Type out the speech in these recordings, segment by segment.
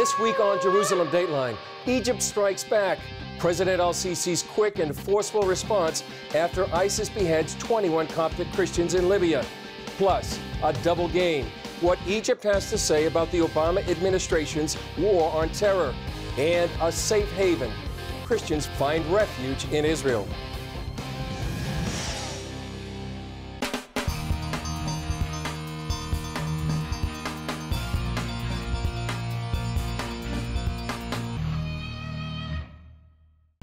This week on Jerusalem Dateline, Egypt strikes back. President al-Sisi's quick and forceful response after ISIS beheads 21 Coptic Christians in Libya. Plus, a double game. What Egypt has to say about the Obama administration's war on terror. And a safe haven. Christians find refuge in Israel.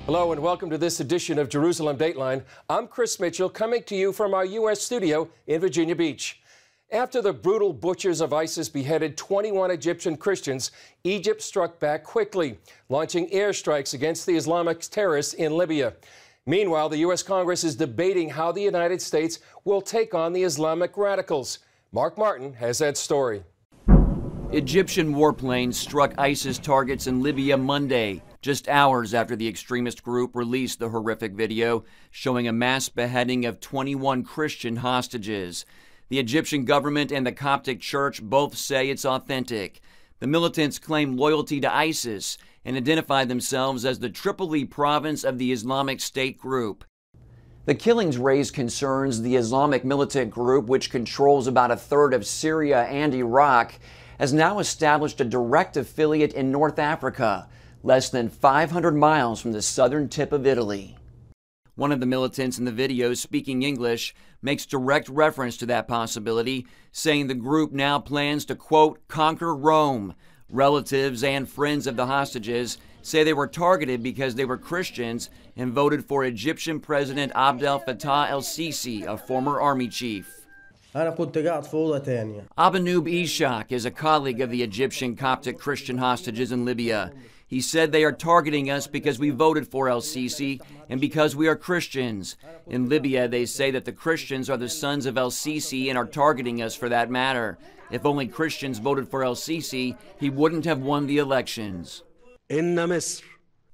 Hello and welcome to this edition of Jerusalem Dateline. I'm Chris Mitchell, coming to you from our U.S. studio in Virginia Beach. After the brutal butchers of ISIS beheaded 21 Egyptian Christians, Egypt struck back quickly, launching airstrikes against the Islamic terrorists in Libya. Meanwhile, the U.S. Congress is debating how the United States will take on the Islamic radicals. Mark Martin has that story. Egyptian warplanes struck ISIS targets in Libya Monday, just hours after the extremist group released the horrific video showing a mass beheading of 21 Christian hostages. The Egyptian government and the Coptic Church both say it's authentic. The militants claim loyalty to ISIS and identify themselves as the Tripoli province of the Islamic State group. The killings raised concerns the Islamic militant group, which controls about a third of Syria and Iraq, has now established a direct affiliate in North Africa, less than 500 miles from the southern tip of Italy. One of the militants in the video, speaking English, makes direct reference to that possibility, saying the group now plans to, quote, conquer Rome. Relatives and friends of the hostages say they were targeted because they were Christians and voted for Egyptian President Abdel Fattah el-Sisi, a former army chief. Abanub Ishaq is a colleague of the Egyptian Coptic Christian hostages in Libya. He said they are targeting us because we voted for el-Sisi and because we are Christians. In Libya, they say that the Christians are the sons of el-Sisi and are targeting us for that matter. If only Christians voted for el-Sisi, he wouldn't have won the elections.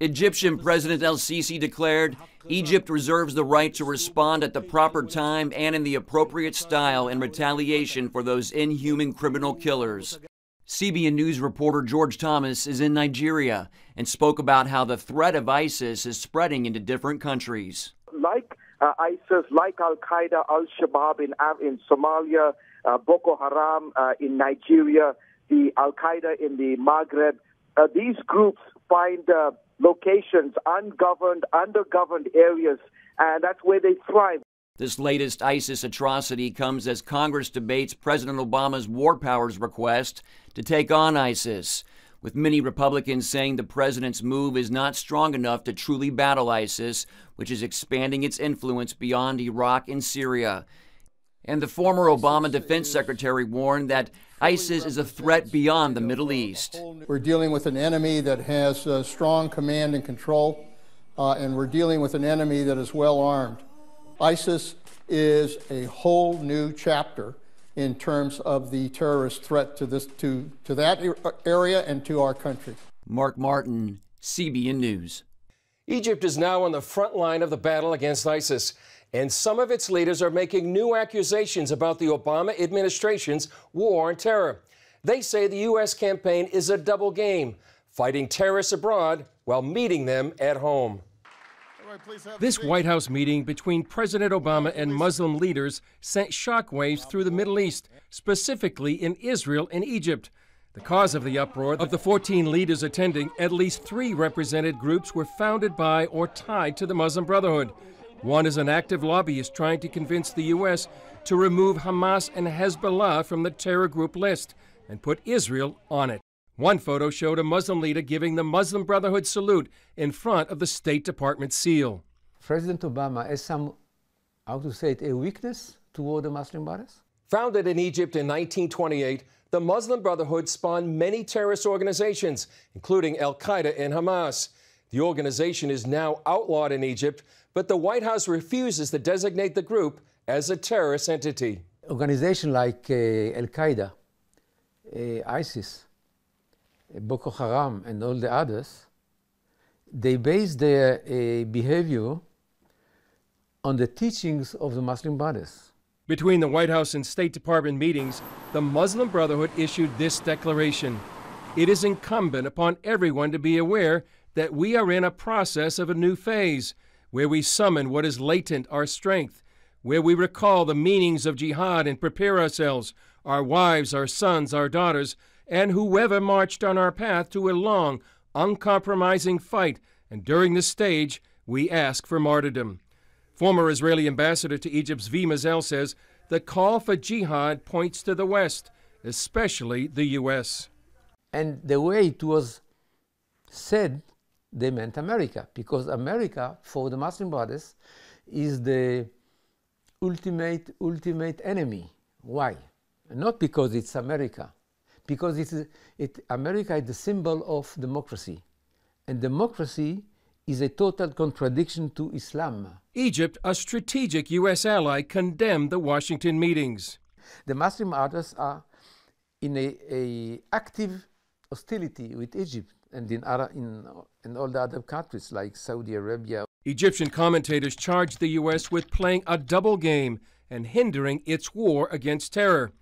Egyptian President el-Sisi declared, Egypt reserves the right to respond at the proper time and in the appropriate style in retaliation for those inhuman criminal killers. CBN News reporter George Thomas is in Nigeria and spoke about how the threat of ISIS is spreading into different countries. Like ISIS, like Al-Qaeda, Al-Shabaab in Somalia, Boko Haram in Nigeria, the Al-Qaeda in the Maghreb, these groups find locations, ungoverned, undergoverned areas, and that's where they thrive. This latest ISIS atrocity comes as Congress debates President Obama's war powers request to take on ISIS, with many Republicans saying the president's move is not strong enough to truly battle ISIS, which is expanding its influence beyond Iraq and Syria. And the former Obama defense secretary warned that ISIS is a threat beyond the Middle East. We're dealing with an enemy that has strong command and control, and we're dealing with an enemy that is well armed. ISIS is a whole new chapter in terms of the terrorist threat to that area and to our country. Mark Martin, CBN News. Egypt is now on the front line of the battle against ISIS, and some of its leaders are making new accusations about the Obama administration's war on terror. They say the U.S. campaign is a double game, fighting terrorists abroad while meeting them at home. This White House meeting between President Obama and Muslim leaders sent shockwaves through the Middle East, specifically in Israel and Egypt. The cause of the uproar, of the 14 leaders attending, at least 3 represented groups were founded by or tied to the Muslim Brotherhood. One is an active lobbyist trying to convince the U.S. to remove Hamas and Hezbollah from the terror group list and put Israel on it. One photo showed a Muslim leader giving the Muslim Brotherhood salute in front of the State Department seal. President Obama has a weakness toward the Muslim Brothers? Founded in Egypt in 1928, the Muslim Brotherhood spawned many terrorist organizations, including Al-Qaeda and Hamas. The organization is now outlawed in Egypt, but the White House refuses to designate the group as a terrorist entity. Organizations like Al-Qaeda, ISIS, Boko Haram, and all the others, they base their behavior on the teachings of the Muslim Brothers. Between the White House and State Department meetings, the Muslim Brotherhood issued this declaration. It is incumbent upon everyone to be aware that we are in a process of a new phase, where we summon what is latent, our strength, where we recall the meanings of jihad and prepare ourselves, our wives, our sons, our daughters, and whoever marched on our path to a long, uncompromising fight, and during this stage, we ask for martyrdom. Former Israeli ambassador to Egypt Zvi Mazel says the call for jihad points to the West, especially the U.S. And the way it was said, they meant America, because America, for the Muslim Brothers, is the ultimate enemy. Why? Not because it's America, because America is the symbol of democracy, and democracy is a total contradiction to Islam. Egypt, a strategic U.S. ally, condemned the Washington meetings. The Muslim Brothers are in a active hostility with Egypt and in all the other countries like Saudi Arabia. Egyptian commentators charged the U.S. with playing a double game and hindering its war against terror.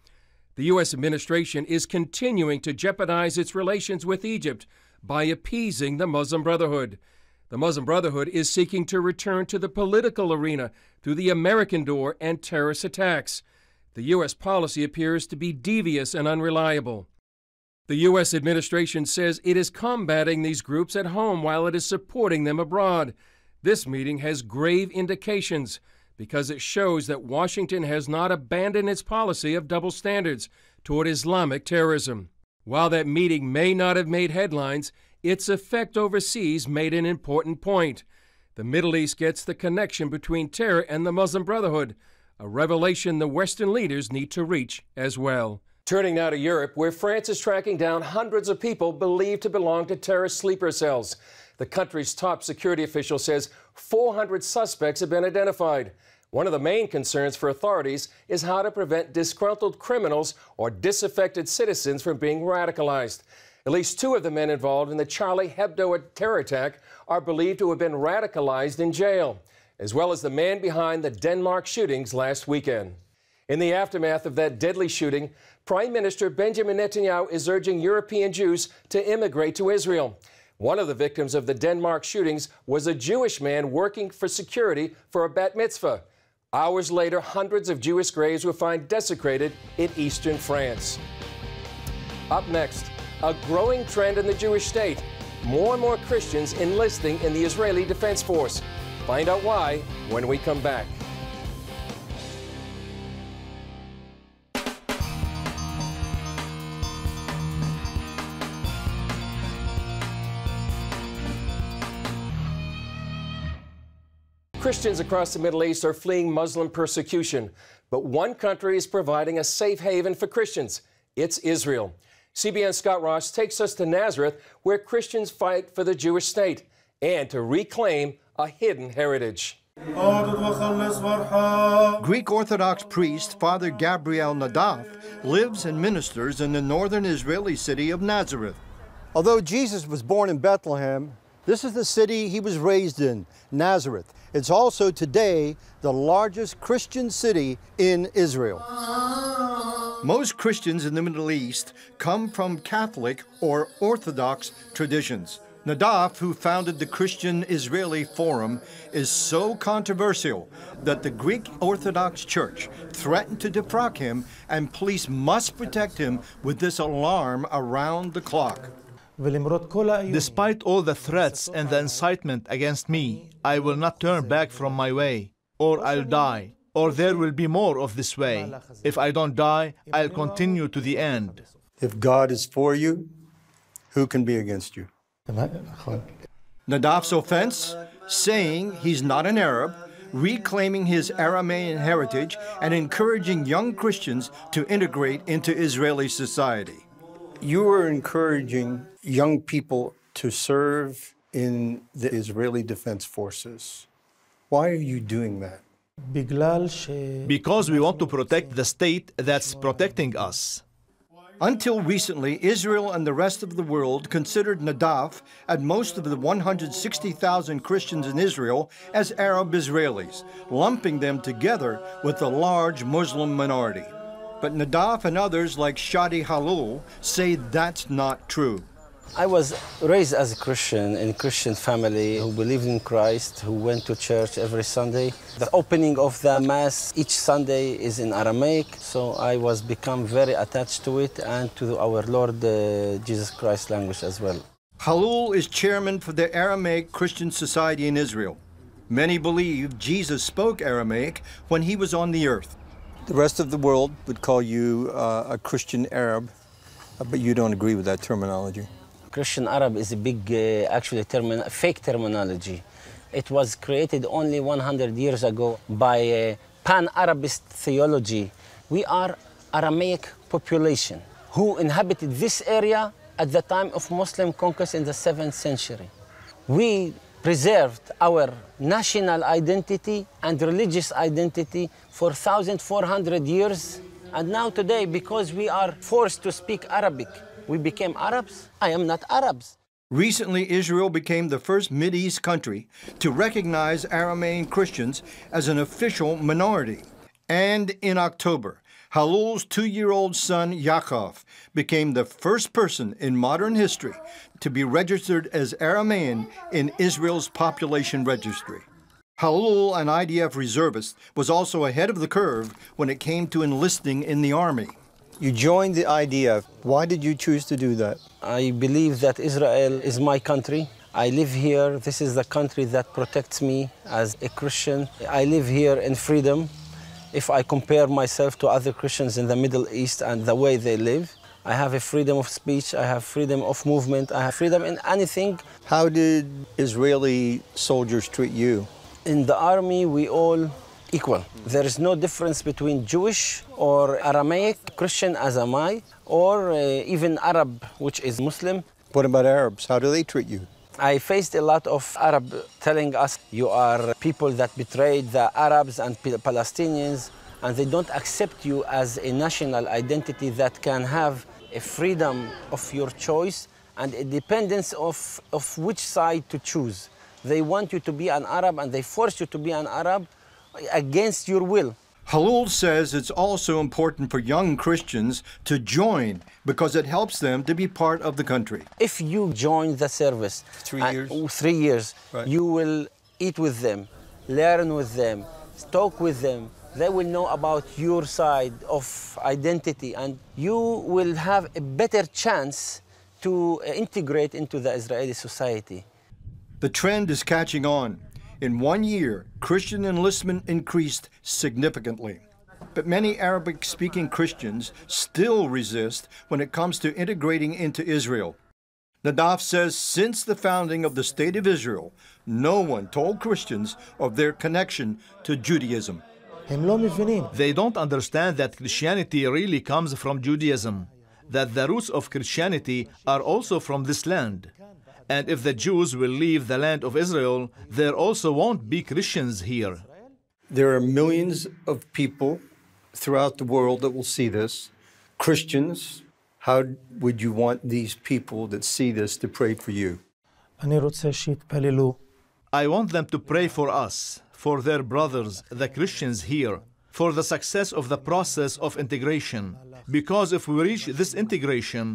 The U.S. administration is continuing to jeopardize its relations with Egypt by appeasing the Muslim Brotherhood. The Muslim Brotherhood is seeking to return to the political arena through the American door and terrorist attacks. The U.S. policy appears to be devious and unreliable. The U.S. administration says it is combating these groups at home while it is supporting them abroad. This meeting has grave indications because it shows that Washington has not abandoned its policy of double standards toward Islamic terrorism. While that meeting may not have made headlines, its effect overseas made an important point. The Middle East gets the connection between terror and the Muslim Brotherhood, a revelation the Western leaders need to reach as well. Turning now to Europe, where France is tracking down hundreds of people believed to belong to terrorist sleeper cells. The country's top security official says 400 suspects have been identified. One of the main concerns for authorities is how to prevent disgruntled criminals or disaffected citizens from being radicalized. At least 2 of the men involved in the Charlie Hebdo terror attack are believed to have been radicalized in jail, as well as the man behind the Denmark shootings last weekend. In the aftermath of that deadly shooting, Prime Minister Benjamin Netanyahu is urging European Jews to immigrate to Israel. One of the victims of the Denmark shootings was a Jewish man working for security for a bat mitzvah. Hours later, hundreds of Jewish graves were found desecrated in eastern France. Up next, a growing trend in the Jewish state. More and more Christians enlisting in the Israeli Defense Force. Find out why when we come back. Christians across the Middle East are fleeing Muslim persecution, but one country is providing a safe haven for Christians. It's Israel. CBN's Scott Ross takes us to Nazareth, where Christians fight for the Jewish state and to reclaim a hidden heritage. Greek Orthodox priest Father Gabriel Nadav lives and ministers in the northern Israeli city of Nazareth. Although Jesus was born in Bethlehem, this is the city he was raised in, Nazareth. It's also today the largest Christian city in Israel. Most Christians in the Middle East come from Catholic or Orthodox traditions. Nadav, who founded the Christian Israeli Forum, is so controversial that the Greek Orthodox Church threatened to defrock him, and police must protect him with this alarm around the clock. Despite all the threats and the incitement against me, I will not turn back from my way, or I'll die, or there will be more of this way. If I don't die, I'll continue to the end. If God is for you, who can be against you? Nadav's offense? Saying he's not an Arab, reclaiming his Aramean heritage, and encouraging young Christians to integrate into Israeli society. You are encouraging young people to serve in the Israeli Defense Forces. Why are you doing that? Because we want to protect the state that's protecting us. Until recently, Israel and the rest of the world considered Nadav and most of the 160,000 Christians in Israel as Arab Israelis, lumping them together with the large Muslim minority. But Nadav and others like Shadi Halul say that's not true. I was raised as a Christian in a Christian family who believed in Christ, who went to church every Sunday. The opening of the Mass each Sunday is in Aramaic, so I was become very attached to it and to our Lord Jesus Christ language as well. Halul is chairman for the Aramaic Christian Society in Israel. Many believe Jesus spoke Aramaic when he was on the earth. The rest of the world would call you a Christian Arab, but you don't agree with that terminology. Christian Arab is a big, actually, fake terminology. It was created only 100 years ago by a pan-Arabist theology. We are Aramaic population who inhabited this area at the time of Muslim conquest in the 7th century. We preserved our national identity and religious identity for 1,400 years. And now today, because we are forced to speak Arabic, we became Arabs. I am not Arabs. Recently, Israel became the first Mideast country to recognize Aramean Christians as an official minority. And in October, Halul's 2-year-old son, Yaakov, became the first person in modern history to be registered as Aramean in Israel's population registry. Halul, an IDF reservist, was also ahead of the curve when it came to enlisting in the army. You joined the IDF. Why did you choose to do that? I believe that Israel is my country. I live here. This is the country that protects me as a Christian. I live here in freedom. If I compare myself to other Christians in the Middle East and the way they live, I have a freedom of speech, I have freedom of movement, I have freedom in anything. How did Israeli soldiers treat you? In the army, we all equal. There is no difference between Jewish or Aramaic, Christian as am I, or even Arab, which is Muslim. What about Arabs? How do they treat you? I faced a lot of Arab telling us, you are people that betrayed the Arabs and Palestinians, and they don't accept you as a national identity that can have a freedom of your choice and a dependence of which side to choose. They want you to be an Arab and they force you to be an Arab against your will. Halul says it's also important for young Christians to join because it helps them to be part of the country. If you join the service, 3 years, 3 years, right, you will eat with them, learn with them, talk with them. They will know about your side of identity, and you will have a better chance to integrate into the Israeli society. The trend is catching on. In 1 year, Christian enlistment increased significantly. But many Arabic-speaking Christians still resist when it comes to integrating into Israel. Nadav says since the founding of the State of Israel, no one told Christians of their connection to Judaism. They don't understand that Christianity really comes from Judaism, that the roots of Christianity are also from this land. And if the Jews will leave the land of Israel, there also won't be Christians here. There are millions of people throughout the world that will see this. Christians, how would you want these people that see this to pray for you? I want them to pray for us, for their brothers, the Christians here, for the success of the process of integration. Because if we reach this integration,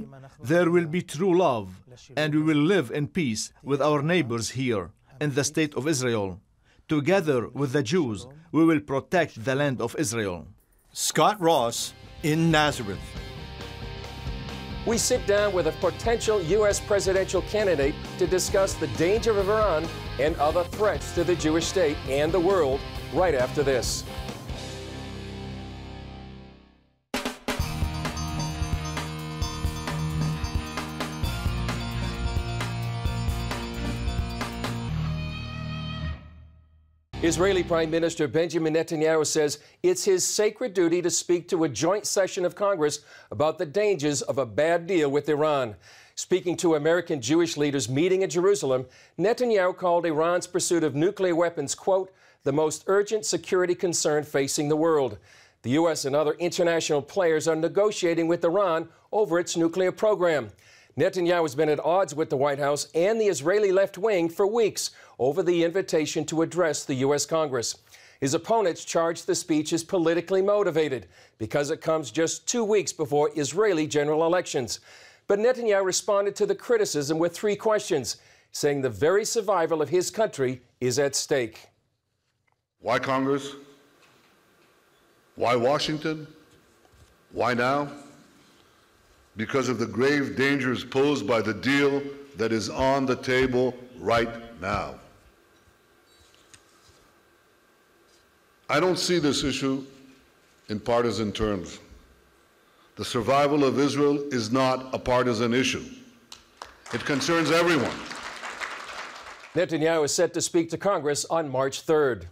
there will be true love, and we will live in peace with our neighbors here in the state of Israel. Together with the Jews, we will protect the land of Israel. Scott Ross in Nazareth. We sit down with a potential U.S. presidential candidate to discuss the danger of Iran and other threats to the Jewish state and the world right after this. Israeli Prime Minister Benjamin Netanyahu says it's his sacred duty to speak to a joint session of Congress about the dangers of a bad deal with Iran. Speaking to American Jewish leaders meeting in Jerusalem, Netanyahu called Iran's pursuit of nuclear weapons, quote, the most urgent security concern facing the world. The U.S. and other international players are negotiating with Iran over its nuclear program. Netanyahu has been at odds with the White House and the Israeli left wing for weeks over the invitation to address the U.S. Congress. His opponents charge the speech is politically motivated because it comes just 2 weeks before Israeli general elections. But Netanyahu responded to the criticism with 3 questions, saying the very survival of his country is at stake. Why Congress? Why Washington? Why now? Because of the grave dangers posed by the deal that is on the table right now. I don't see this issue in partisan terms. The survival of Israel is not a partisan issue. It concerns everyone. Netanyahu is set to speak to Congress on March 3rd.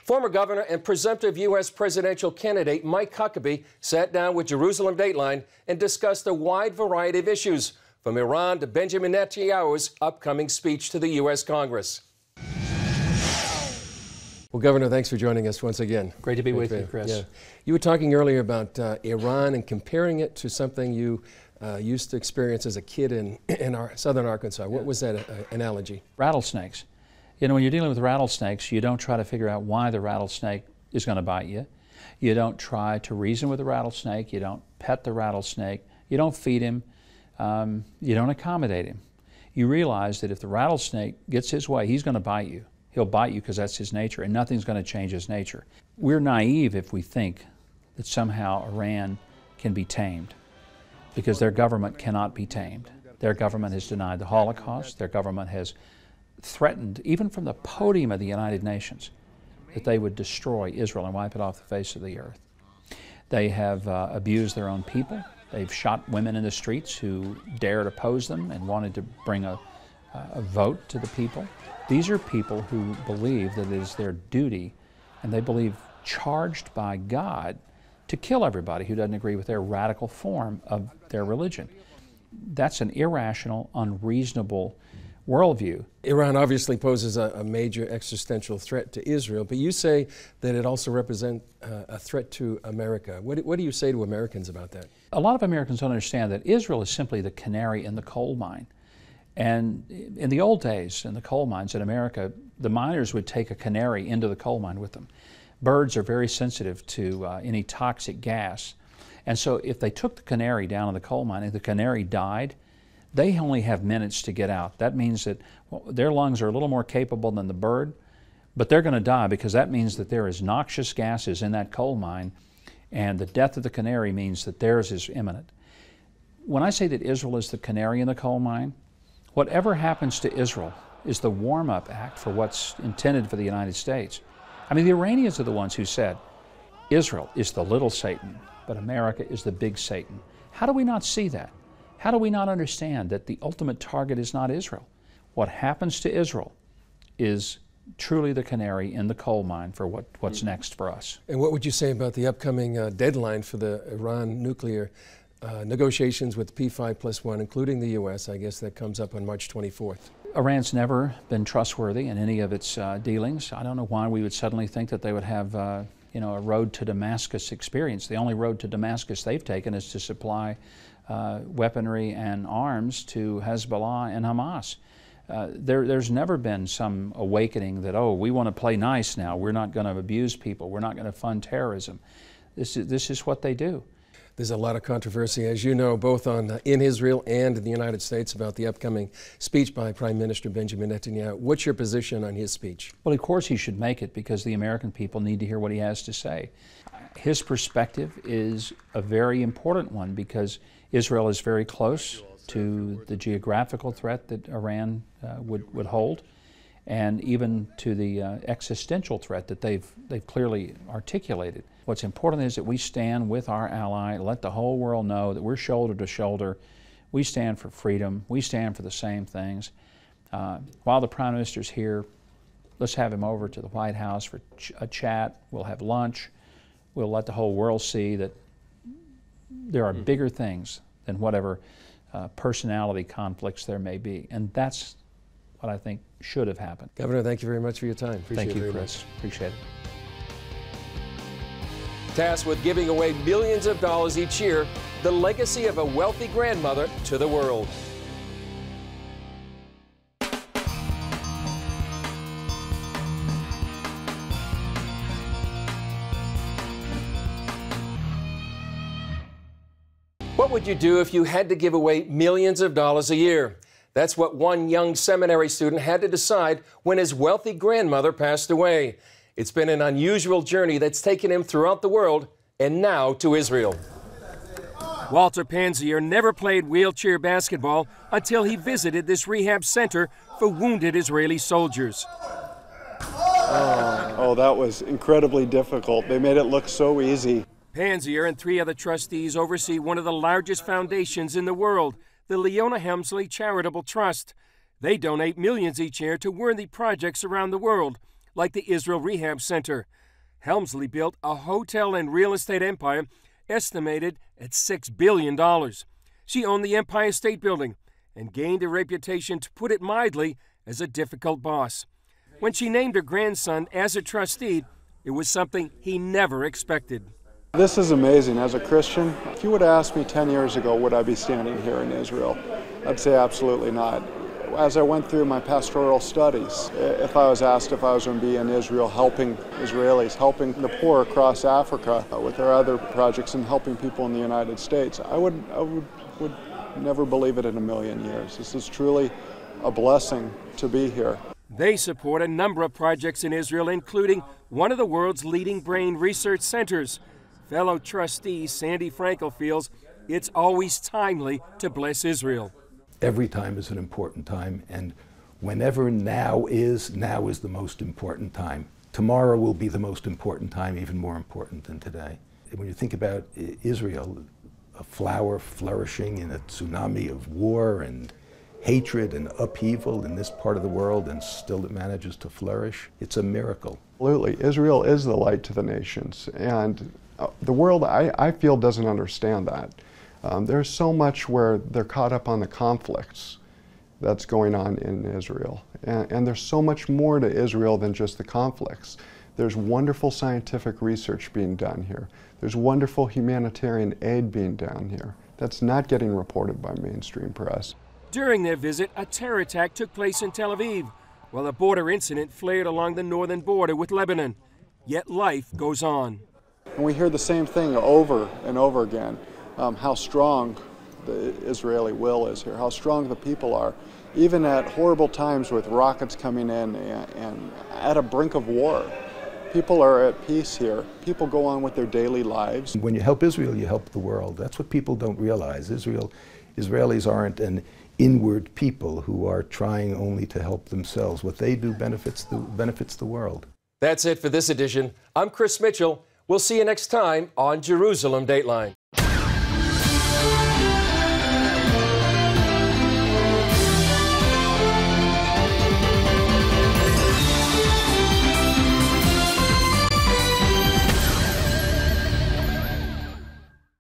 Former governor and presumptive U.S. presidential candidate Mike Huckabee sat down with Jerusalem Dateline and discussed a wide variety of issues, from Iran to Benjamin Netanyahu's upcoming speech to the U.S. Congress. Well, Governor, thanks for joining us once again. Great to be with you, Chris. Yeah. You were talking earlier about Iran and comparing it to something you used to experience as a kid in our southern Arkansas. What was that analogy? Rattlesnakes. You know, when you're dealing with rattlesnakes, you don't try to figure out why the rattlesnake is going to bite you. You don't try to reason with the rattlesnake. You don't pet the rattlesnake. You don't feed him. You don't accommodate him. You realize that if the rattlesnake gets his way, he's going to bite you. He'll bite you because that's his nature, and nothing's going to change his nature. We're naive if we think that somehow Iran can be tamed, because their government cannot be tamed. Their government has denied the Holocaust. Their government has threatened, even from the podium of the United Nations, that they would destroy Israel and wipe it off the face of the earth. They have abused their own people. They've shot women in the streets who dared oppose them and wanted to bring a vote to the people. These are people who believe that it is their duty, and they believe charged by God, to kill everybody who doesn't agree with their radical form of their religion. That's an irrational, unreasonable worldview. Iran obviously poses a major existential threat to Israel, but you say that it also represents a threat to America. What do you say to Americans about that? A lot of Americans don't understand that Israel is simply the canary in the coal mine. And in the old days, in the coal mines in America, the miners would take a canary into the coal mine with them. Birds are very sensitive to any toxic gas. And so if they took the canary down in the coal mine and the canary died, they only have minutes to get out. That means that their lungs are a little more capable than the bird, but they're going to die, because that means that there is noxious gases in that coal mine, and the death of the canary means that theirs is imminent. When I say that Israel is the canary in the coal mine, whatever happens to Israel is the warm-up act for what's intended for the United States. I mean, the Iranians are the ones who said, Israel is the little Satan, but America is the big Satan. How do we not see that? How do we not understand that the ultimate target is not Israel? What happens to Israel is truly the canary in the coal mine for what's next for us. And what would you say about the upcoming deadline for the Iran nuclear negotiations with P5+1, including the U.S., I guess that comes up on March 24th? Iran's never been trustworthy in any of its dealings. I don't know why we would suddenly think that they would have a road to Damascus experience. The only road to Damascus they've taken is to supply weaponry and arms to Hezbollah and Hamas. There's never been some awakening that, oh, we want to play nice now. We're not going to abuse people. We're not going to fund terrorism. This is what they do. There's a lot of controversy, as you know, both in Israel and in the United States about the upcoming speech by Prime Minister Benjamin Netanyahu. What's your position on his speech? Well, of course he should make it, because the American people need to hear what he has to say. His perspective is a very important one, because Israel is very close to the geographical threat that Iran would hold, and even to the existential threat that they've clearly articulated. What's important is that we stand with our ally, let the whole world know that we're shoulder to shoulder. We stand for freedom. We stand for the same things. While the Prime Minister's here, let's have him over to the White House for a chat. We'll have lunch. We'll let the whole world see that there are bigger things than whatever personality conflicts there may be. And that's what I think should have happened. Governor, thank you very much for your time. Thank you, Chris. Appreciate it. Tasked with giving away millions of dollars each year, the legacy of a wealthy grandmother to the world. What would you do if you had to give away millions of dollars a year? That's what one young seminary student had to decide when his wealthy grandmother passed away. It's been an unusual journey that's taken him throughout the world and now to Israel. Walter Panzier never played wheelchair basketball until he visited this rehab center for wounded Israeli soldiers. Oh, that was incredibly difficult. They made it look so easy. Panzier and 3 other trustees oversee one of the largest foundations in the world, the Leona Helmsley Charitable Trust. They donate millions each year to worthy projects around the world, like the Israel Rehab Center. Helmsley built a hotel and real estate empire estimated at $6 billion. She owned the Empire State Building and gained a reputation, to put it mildly, as a difficult boss. When she named her grandson as a trustee, it was something he never expected. This is amazing. As a Christian, if you would have asked me 10 years ago, would I be standing here in Israel? I'd say absolutely not. As I went through my pastoral studies, if I was asked if I was going to be in Israel helping Israelis, helping the poor across Africa with our other projects, and helping people in the United States, I would never believe it in a million years. This is truly a blessing to be here. They support a number of projects in Israel, including one of the world's leading brain research centers. Fellow trustee Sandy Frankel feels it's always timely to bless Israel. Every time is an important time, and whenever now is the most important time. Tomorrow will be the most important time, even more important than today. When you think about Israel, a flower flourishing in a tsunami of war and hatred and upheaval in this part of the world, and still it manages to flourish, it's a miracle. Absolutely. Israel is the light to the nations, and the world, I feel, doesn't understand that. There's so much where they're caught up on the conflicts that's going on in Israel. And there's so much more to Israel than just the conflicts. There's wonderful scientific research being done here. There's wonderful humanitarian aid being done here. That's not getting reported by mainstream press. During their visit, a terror attack took place in Tel Aviv, while a border incident flared along the northern border with Lebanon. Yet life goes on. And we hear the same thing over and over again. How strong the Israeli will is here, how strong the people are, even at horrible times with rockets coming in and at a brink of war. People are at peace here. People go on with their daily lives. When you help Israel, you help the world. That's what people don't realize. Israelis aren't an inward people who are trying only to help themselves. What they do benefits the world. That's it for this edition. I'm Chris Mitchell. We'll see you next time on Jerusalem Dateline.